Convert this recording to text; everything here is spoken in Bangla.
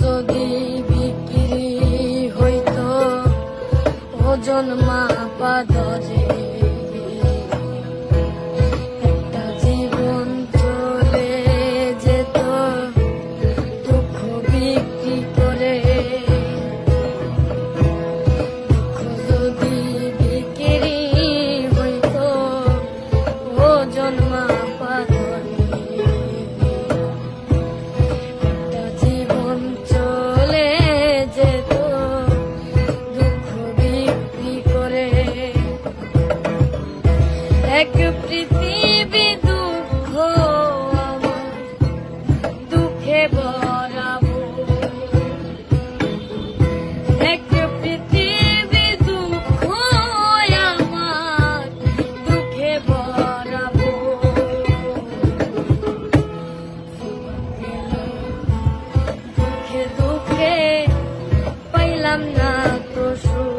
যদি বিক্রি হইতো ওজন মাপা দরে একটা জীবন চলে যেত দুঃখ বিক্রি করে। দুঃখ যদি বিক্রি হইতো ওজন মাপা দরে একটা জীবন চলে যেত দুঃখ বিক্রি করে। এক পৃথিবী দুঃখ আমার দুঃখে ভরাবো, এক পৃথিবী দুঃখ আমার দুঃখে ভরাবো। দুঃখে দুঃখে পাইলাম না তো সুখ,